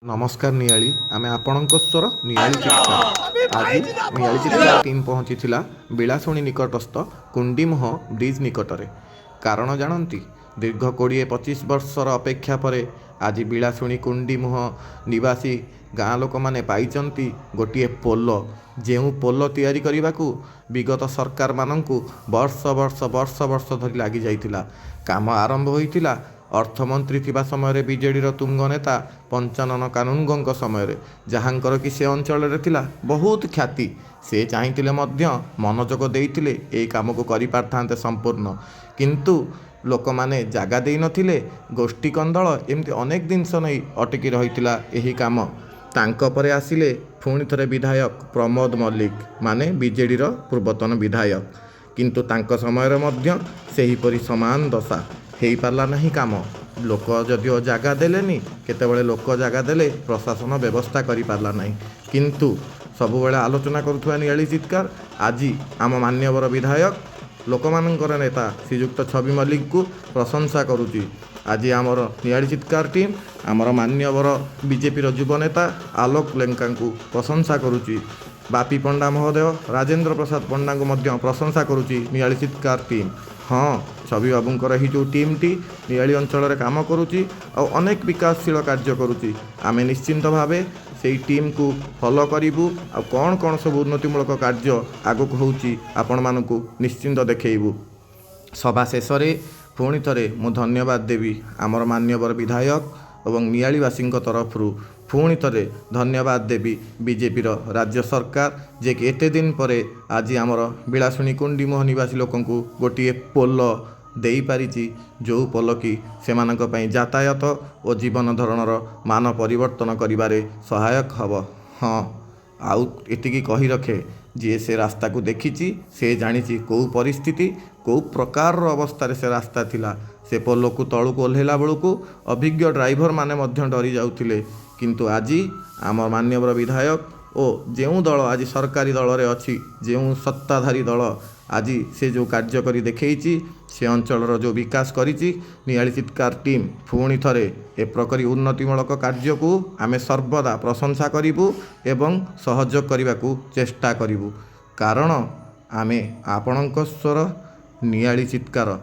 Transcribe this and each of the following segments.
नमस्कार नियाली आमे आपणक स्वर नियाली चित्कार आज नियाली चित्कार टीम पहुँची बिलासुणी निकटस्थ कुंडीमुह ब्रिज निकटरे कारण जानती दीर्घ 20-25 वर्षर अपेक्षा पर आज बिलासुणी कुंडीमुह निवासी गाँ लोक मैंने पाई गोटे पोल जो पोल तैयारी करने को विगत सरकार मानू वर्ष वर्ष वर्ष वर्ष धरी लगी जाइतिला काम आरंभ होइतिला अर्थमंत्री थिबा समय बीजेडीर तुंग नेता पंचानन कानूनगों समय जहाँकर कि से अंचल बहुत ख्याति से चाहिए मनोजोग देते यही कम को कर संपूर्ण किंतु लोक मैंने जगह दे नथिले गोष्ठी कंदल एमती अनेक जिनस नहीं अटकी रही यही काम तांको परे आसिले पुणी थे विधायक प्रमोद मल्लिक माने बीजेडीर पूर्वतन विधायक किंतु तांको समय मध्य सेहीपरि समान दशा हो पार्ला नहीं काम लोक जदिओ जगह देलेनी केतेबेले लोक जगह देले प्रशासन व्यवस्था करि पार्ला नहीं किंतु सबुबेले आलोचना करुथुवा नियाली चित्कार आज आम मान्यवर विधायक लोकमानंकर नेता श्रीयुक्त छवि मल्लिक को प्रशंसा करुची आज आमर नियाली चित्कार टीम आमर मान्यवर बीजेपी युव नेता आलोक लेंका को प्रशंसा करुची बापी पंडा महोदय राजेंद्र प्रसाद पंडा को मध्य प्रशंसा करुची नियाली चित्कार टीम हाँ छवि बाबूंकर ही जो टीम टी नियाली अंचल काम करुची और अनेक विकासशील कार्य करुची आमे निश्चिंत भावे से टीम को फॉलो करूँ आ कौन कौन सब उन्नतिमूलक कार्य आगक होची आपण मानकु निश्चिंत देखैबू सभा शेष में पुणी थे मु धन्यवाद देवी आमर मान्यवर विधायक और नियालीवासी तरफ पुणी थे धन्यवाद देवी बीजेपीर राज्य सरकार जे कि एते दिन पर आज आमर बिलासुणी कुंडीमुह निवासी लोक गोटे पोल दे पारिछि जो पोल कि सेमानक पई यातायात और जीवन धरणर मान परिवर्तन करिबारे सहायक हब हाँ आउ एतिकी कही रखे जी से रास्ता को देखी से जानी कौ परिस्थिति कौ प्रकार अवस्था से रास्ता थिला से पोल को तलू को ओह्लैला बेलू को अभिज्ञ ड्राइवर माने मध्य डरी जाउथिले किंतु आज आम मान्यवर विधायक और जो दल आज सरकारी दल रे अच्छी जो सत्ताधारी दल आज से जो कार्य करी देखैछि से अंचल जो विकास करिछि नियाली चित्कार टीम पुणी थे ए प्रकारी उन्नतिमूलक कार्य को आमे सर्वदा प्रशंसा करिबू एवं सहयोग करने को चेष्टा करिबू कारण आमे आपणक स्वर नियाली चित्कार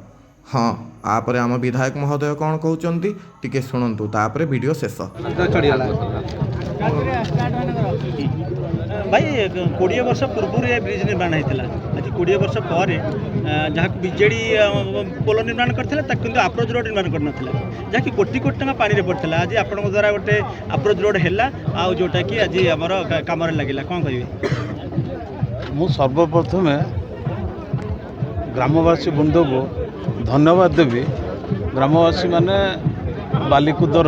हाँ आपरे आम विधायक महोदय कौन कहते टिके शुणु तापर वीडियो शेष भाई 20 वर्ष पूर्व ये ब्रिज निर्माण होता आज 20 वर्ष पर जहाँ बीजेडी पोल निर्माण करते आप्रोच रोड निर्माण करना जहाँकि कोटी कोटी टका पानी पड़ता आज आपण द्वारा गोटे आप्रोच रोड है आउ जोटा कि आज आमर कम लगे कौन कहे मु सर्वप्रथम ग्रामवासी बृंद को धन्यवाद देवी ग्रामवासी माने बालिकुदर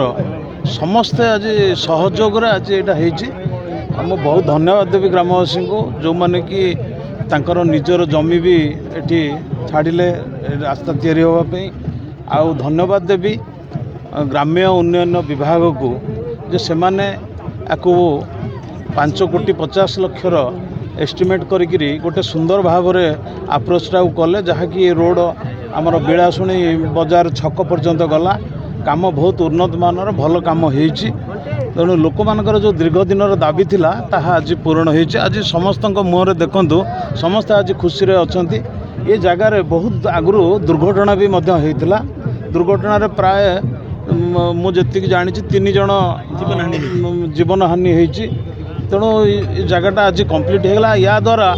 समस्ते आज सहयोग आज यहाँ मुझे बहुत धन्यवाद देवी ग्रामवासी को जो माने कि तांकर निजर जमी भी एटी छाड़िले रास्ता तैयारी होगापी आउ धन्यवाद देवी ग्राम्य उन्नयन विभाग को जे से माने आपको 5 कोटी 50 लक्षर एस्टिमेट करी गोटे सुंदर भाव में आप्रोचटा कले जहाँकि रोड आमर बिलासुणी बजार छक पर्यंत गला काम बहुत उन्नत मानर भल काम होइछि तेणु लोक मानकर जो दीर्घ दिन दाबी थिला ताहा आज पूर्ण होइछि आज समस्त मुहरे देखंतु समस्त आज खुशी रे अछंती ये जगार बहुत आगु दुर्घटना भी मध्य होइतिला दुर्घटना रे प्राय मु जेतिक जानि 3 जन जीवन हानि होइछि तेणु ये जगहटा आज कंप्लीट होगला या द्वारा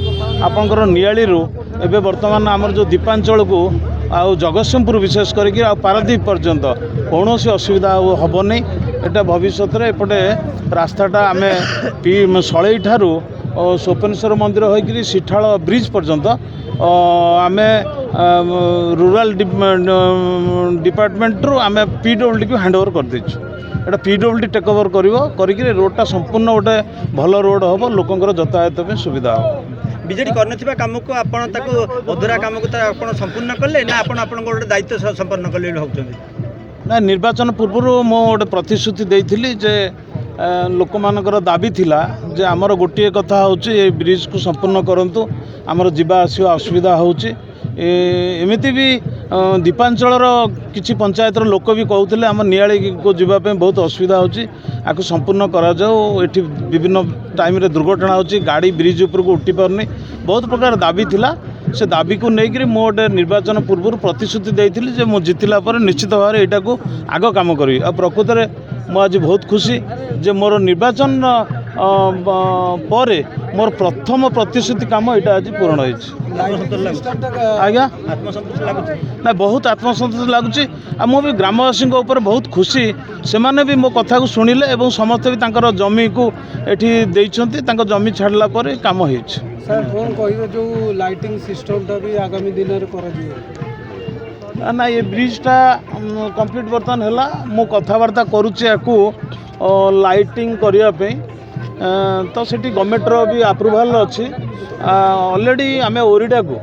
आपंकर नियाली रू एबे वर्तमान आमर जो दीपांचल को आउ जगतसिंहपुर विशेष करके पारादीप पर्यंत कौन असुविधा हम नहीं एटा भविष्य में एपटे रास्ताटा आम सलई ठारू सोपेश्वर मंदिर होकर सिठाल ब्रिज पर्यंत आम रूराल डिपार्टमेंट रू आम पीडब्ल्यूडी को हैंड ओवर कर देछु एटा पीडब्ल्यूडी टेक ओवर कर रोडटा संपूर्ण गोटे भल रोड हम लोकंर यातायात में सुविधा हो बीजेडी करनथिबा काम को आपण ताको अधूरा काम को आपण संपूर्ण करले ना आपण गोटे दायित्व संपन्न कले भावुछन ना निर्वाचन पूर्व मो गोटे प्रतिश्रुति देइथिली जे लोक मानकर दाबी थिला जे आमर गोटे कथा होची ए ब्रिज को संपूर्ण करंतु आमर जीवा आसिया असुविधा होची एमिति भी ଦୀପାଞ୍ଚଳର କିଛି ପଞ୍ଚାୟତର ଲୋକ ବି କହୁଥିଲେ ଆମ ନିଆଳିକୁ ଯିବା ପାଇଁ ବହୁତ ଅସୁବିଧା ହେଉଛି, ଆକୁ ସମ୍ପୂର୍ଣ୍ଣ କରାଯାଉ। ଏଠି ବିଭିନ୍ନ ଟାଇମ୍ରେ ଦୁର୍ଘଟଣା ହେଉଛି, ଗାଡ଼ି ବ୍ରିଜ୍ ଉପରକୁ ଉଠି ପାରୁନି, ବହୁତ ପ୍ରକାର ଦାବି ଥିଲା। ସେ ଦାବିକୁ ନେଇକରି ମୁଁ ଗୋଟେ ନିର୍ବାଚନ ପୂର୍ବରୁ ପ୍ରତିଶ୍ରୁତି ଦେଇଥିଲି ଯେ ମୁଁ ଜିତିଲା ପରେ ନିଶ୍ଚିତ ଭାବରେ ଏଇଟାକୁ ଆଗ କାମ କରିବି। ଆଉ ପ୍ରକୃତରେ ମୁଁ ଆଜି ବହୁତ ଖୁସି ଯେ ମୋର ନିର୍ବାଚନ ପରେ ମୋର ପ୍ରଥମ ପ୍ରତିଶ୍ରୁତି କାମ ଏଇଟା ଆଜି ପୂରଣ ହୋଇଛି। ଆଜ୍ଞା ଆତ୍ମସନ୍ତୋଷ ଲାଗୁଛି ନା, ବହୁତ ଆତ୍ମସନ୍ତୋଷ ଲାଗୁଛି। ଆଉ ମୁଁ ବି ଗ୍ରାମବାସୀଙ୍କ ଉପରେ ବହୁତ ଖୁସି, ସେମାନେ ବି ମୋ କଥାକୁ ଶୁଣିଲେ ଏବଂ ସମସ୍ତେ ବି ତାଙ୍କର ଜମିକୁ ଏଠି ଦେଇଛନ୍ତି, ତାଙ୍କ ଜମି ଛାଡ଼ିଲା ପରେ କାମ ହେଇଛି। ସାର୍ କ'ଣ କହିବେ ଯେଉଁ ଲାଇଟିଂ ସିଷ୍ଟମଟା ବି ଆଗାମୀ ଦିନରେ କରାଯିବ? ନା, ଏ ବ୍ରିଜ୍ଟା କମ୍ପ୍ଲିଟ୍ ବର୍ତ୍ତମାନ ହେଲା, ମୁଁ କଥାବାର୍ତ୍ତା କରୁଛି ୟାକୁ ଲାଇଟିଂ କରିବା ପାଇଁ। ତ ସେଠି ଗଭର୍ଣ୍ଣମେଣ୍ଟର ବି ଆପ୍ରୁଭାଲ୍ ଅଛି। ଅଲରେଡ଼ି ଆମେ ଓରିଡ଼ାକୁ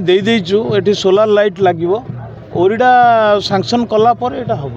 ଦେଇଦେଇଛୁ, ଏଠି ସୋଲାର ଲାଇଟ୍ ଲାଗିବ। ଓରିଡ଼ା ସାଂସନ୍ କଲା ପରେ ଏଇଟା ହେବ।